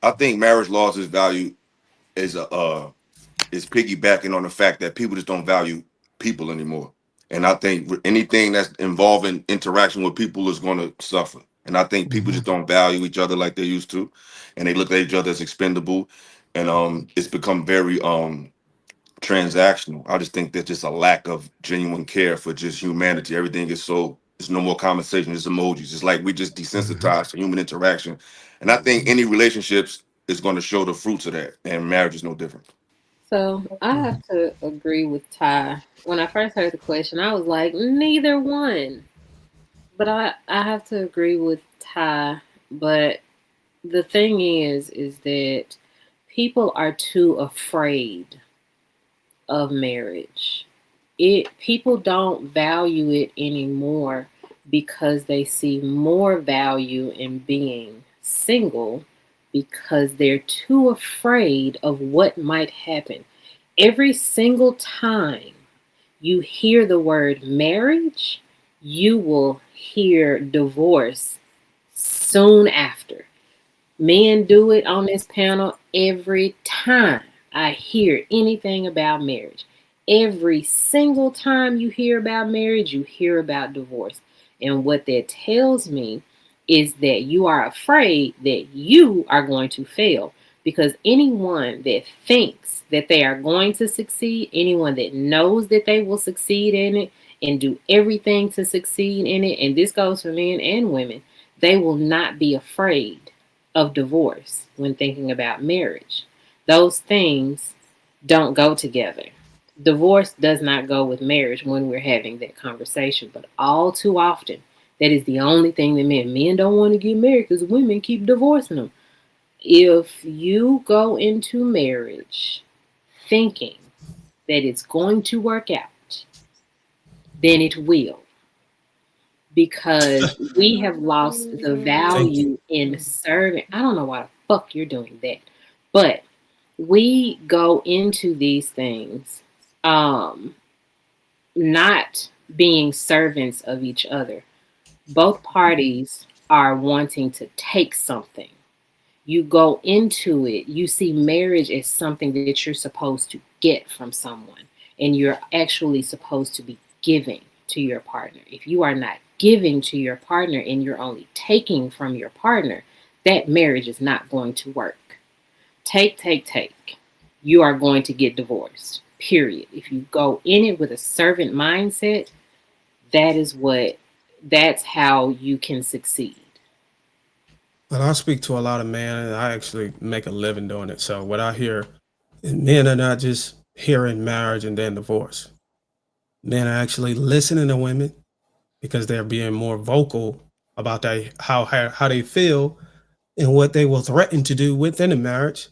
I think marriage lost its value is is piggybacking on the fact that people just don't value people anymore. And I think anything that's involving interaction with people is going to suffer. And I think people Mm-hmm. just don't value each other like they used to, and they look at each other as expendable. And it's become very transactional. I just think there's just a lack of genuine care for just humanity. Everything is so, there's no more conversation. It's emojis. It's like we just Mm-hmm. desensitized to human interaction. And I think any relationships is going to show the fruits of that. And marriage is no different. So I have to agree with Ty. When I first heard the question, I was like, neither one. But I have to agree with Ty. But the thing is that people are too afraid of marriage. It people don't value it anymore because they see more value in being single because they're too afraid of what might happen. Every single time you hear the word marriage, you will hear divorce soon after. Men do it on this panel every time I hear anything about marriage. Every single time you hear about marriage, you hear about divorce. And what that tells me is that you are afraid that you are going to fail. Because anyone that thinks that they are going to succeed, anyone that knows that they will succeed in it and do everything to succeed in it, and this goes for men and women, they will not be afraid of divorce when thinking about marriage. Those things don't go together. Divorce does not go with marriage when we're having that conversation, but all too often, that is the only thing that men don't want to get married because women keep divorcing them. If you go into marriage thinking that it's going to work out, then it will, because we have lost the Thank you. value in serving. I don't know why the fuck you're doing that, but we go into these things um not being servants of each other. Both parties are wanting to take something. You go into it, you see marriage as something that you're supposed to get from someone, and you're actually supposed to be giving to your partner. If you are not giving to your partner and you're only taking from your partner, that marriage is not going to work. Take, take, take. You are going to get divorced. Period. If you go in it with a servant mindset, that is what that's how you can succeed. But I speak to a lot of men, and I actually make a living doing it. So what I hear, men are not just hearing marriage and then divorce. Men are actually listening to women because they're being more vocal about how they feel and what they will threaten to do within a marriage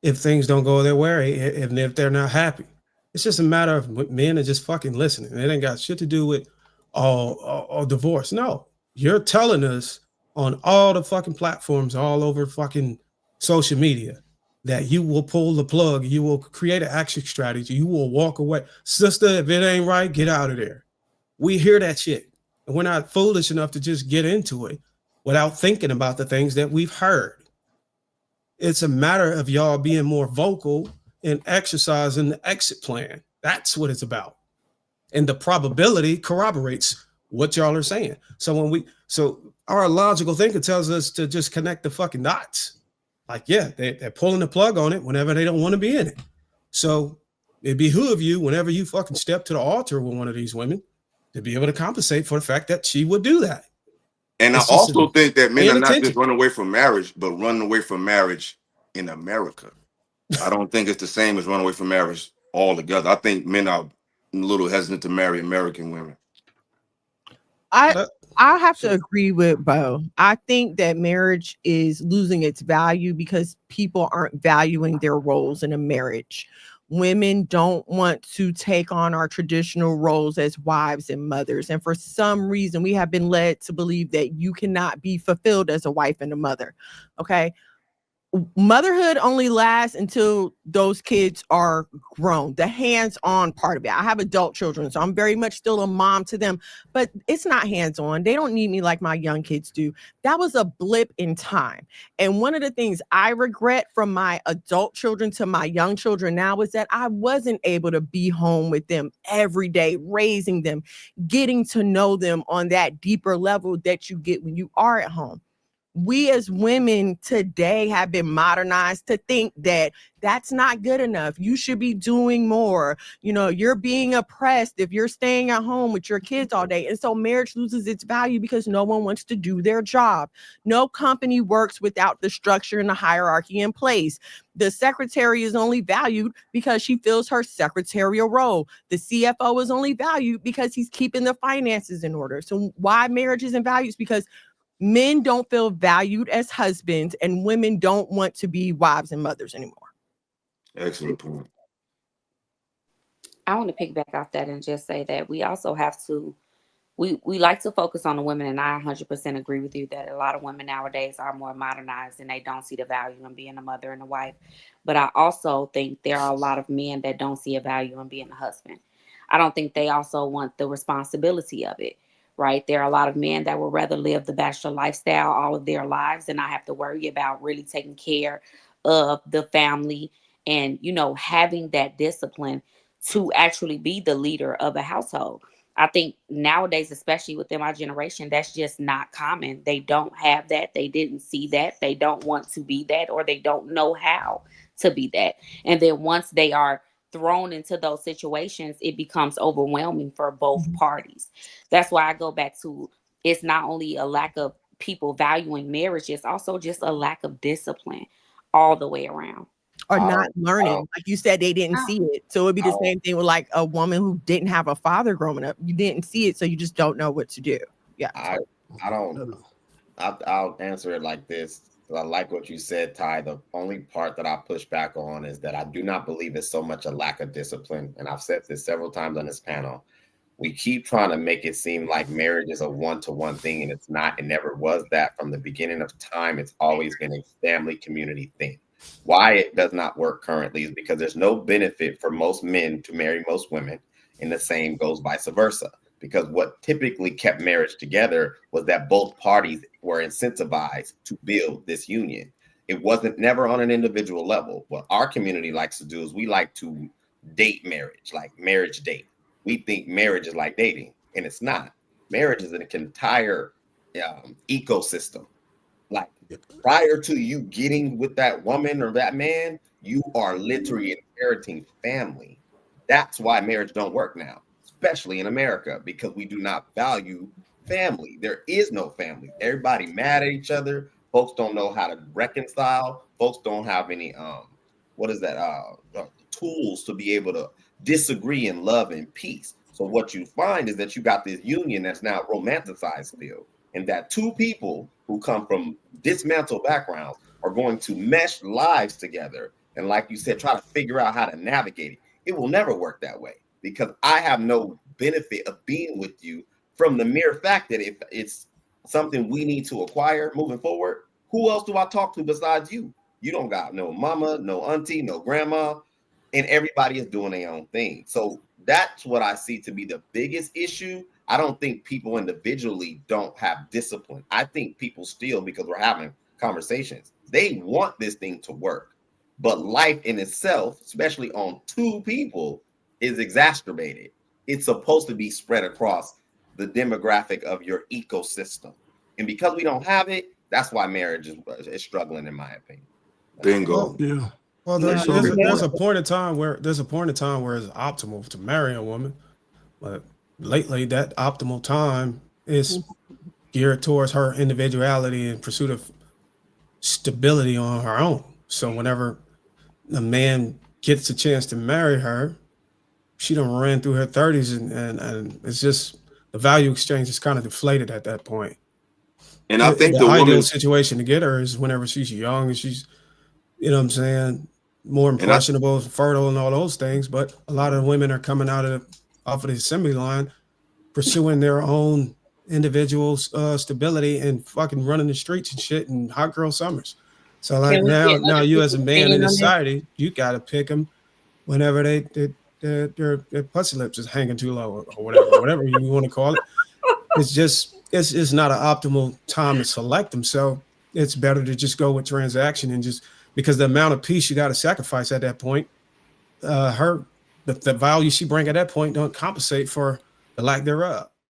if things don't go their way, and if they're not happy. It's just a matter of men are just fucking listening. It ain't got shit to do with all divorce. No, you're telling us on all the fucking platforms, all over fucking social media, that you will pull the plug, you will create an action strategy, you will walk away. Sister, if it ain't right, get out of there. We hear that shit. And we're not foolish enough to just get into it without thinking about the things that we've heard. It's a matter of y'all being more vocal and exercising the exit plan. That's what it's about. And the probability corroborates what y'all are saying. So our logical thinking tells us to just connect the fucking dots. Like, yeah, they're pulling the plug on it whenever they don't want to be in it. So it behoove you whenever you fucking step to the altar with one of these women to be able to compensate for the fact that she would do that. And I It's just also think that men are paying not just attention. running away from marriage, but running away from marriage in America. I don't think it's the same as running away from marriage altogether. I think men are a little hesitant to marry American women. I That, I have to so, agree with Bo. I think that marriage is losing its value because people aren't valuing their roles in a marriage. Women don't want to take on our traditional roles as wives and mothers. And for some reason, we have been led to believe that you cannot be fulfilled as a wife and a mother. Okay. motherhood only lasts until those kids are grown. The hands-on part of it. I have adult children, so I'm very much still a mom to them, but it's not hands-on. They don't need me like my young kids do. That was a blip in time. And one of the things I regret from my adult children to my young children now is that I wasn't able to be home with them every day, raising them, getting to know them on that deeper level that you get when you are at home. We as women today have been modernized to think that that's not good enough. You should be doing more. You know, you're being oppressed if you're staying at home with your kids all day. And so marriage loses its value because no one wants to do their job. No company works without the structure and the hierarchy in place. The secretary is only valued because she fills her secretarial role. The CFO is only valued because he's keeping the finances in order. So why marriage isn't valued is because men don't feel valued as husbands and women don't want to be wives and mothers anymore. Excellent point. I want to piggyback off that and just say that we also have to we like to focus on the women, and I 100% agree with you that a lot of women nowadays are more modernized and they don't see the value in being a mother and a wife. But I also think there are a lot of men that don't see a value in being a husband. I don't think they also want the responsibility of it, right? There are a lot of men that would rather live the bachelor lifestyle all of their lives and not have to worry about really taking care of the family and, you know, having that discipline to actually be the leader of a household. I think nowadays, especially within my generation, that's just not common. They don't have that. They didn't see that. They don't want to be that, or they don't know how to be that. And then once they are thrown into those situations, it becomes overwhelming for both parties. That's why I go back to, it's not only a lack of people valuing marriage, it's also just a lack of discipline all the way around. Or I not don't, I learning. don't, Like you said, they didn't I, see it. So it'd be I the don't, same thing with like a woman who didn't have a father growing up. You didn't see it, so you just don't know what to do. Yeah. I, I don't. I'll answer it like this. I like what you said, Ty. The only part that I push back on is that I do not believe it's so much a lack of discipline. And I've said this several times on this panel. We keep trying to make it seem like marriage is a one-to-one thing, and it's not. It never was that from the beginning of time. It's always been a family community thing. Why it does not work currently is because there's no benefit for most men to marry most women, and the same goes vice versa. Because what typically kept marriage together was that both parties were incentivized to build this union. It wasn't never on an individual level. What our community likes to do is we like to date marriage, like marriage date. We think marriage is like dating, and it's not. Marriage is an entire ecosystem. Like prior to you getting with that woman or that man, you are literally inheriting family. That's why marriage don't work now, especially in America, because we do not value family. There is no family. Everybody mad at each other. Folks don't know how to reconcile. Folks don't have any what is that tools to be able to disagree in love and peace. So what you find is that you got this union that's now romanticized still, and that two people who come from dismantled backgrounds are going to mesh lives together. And like you said, try to figure out how to navigate it. It will never work that way because I have no benefit of being with you from the mere fact that if it's something we need to acquire moving forward, who else do I talk to besides you? You don't got no mama, no auntie, no grandma, and everybody is doing their own thing. So that's what I see to be the biggest issue. I don't think people individually don't have discipline. I think people still, because we're having conversations, they want this thing to work. But life in itself, especially on two people, is exacerbated. It's supposed to be spread across the demographic of your ecosystem. And because we don't have it, that's why marriage is struggling, in my opinion. Bingo. Yeah. Well, There you go. there's a point in time where it's optimal to marry a woman, but lately that optimal time is geared towards her individuality and pursuit of stability on her own. So whenever the man gets a chance to marry her, she done ran through her 30s and it's just the value exchange is kind of deflated at that point. And I think The the ideal woman, situation to get her is whenever she's young and she's, you know what I'm saying, more and I, impressionable, fertile, and all those things. But a lot of women are coming off of the assembly line, pursuing their own individual stability and fucking running the streets and shit and hot girl summers. So like Can we get now other you as a people's man in opinion this on this? society, you got to pick them whenever their pussy lips is hanging too low or whatever you want to call it. It's just it's not an optimal time to select them. So it's better to just go with transaction and just because the amount of peace you got to sacrifice at that point, her the value she bring at that point don't compensate for the lack thereof.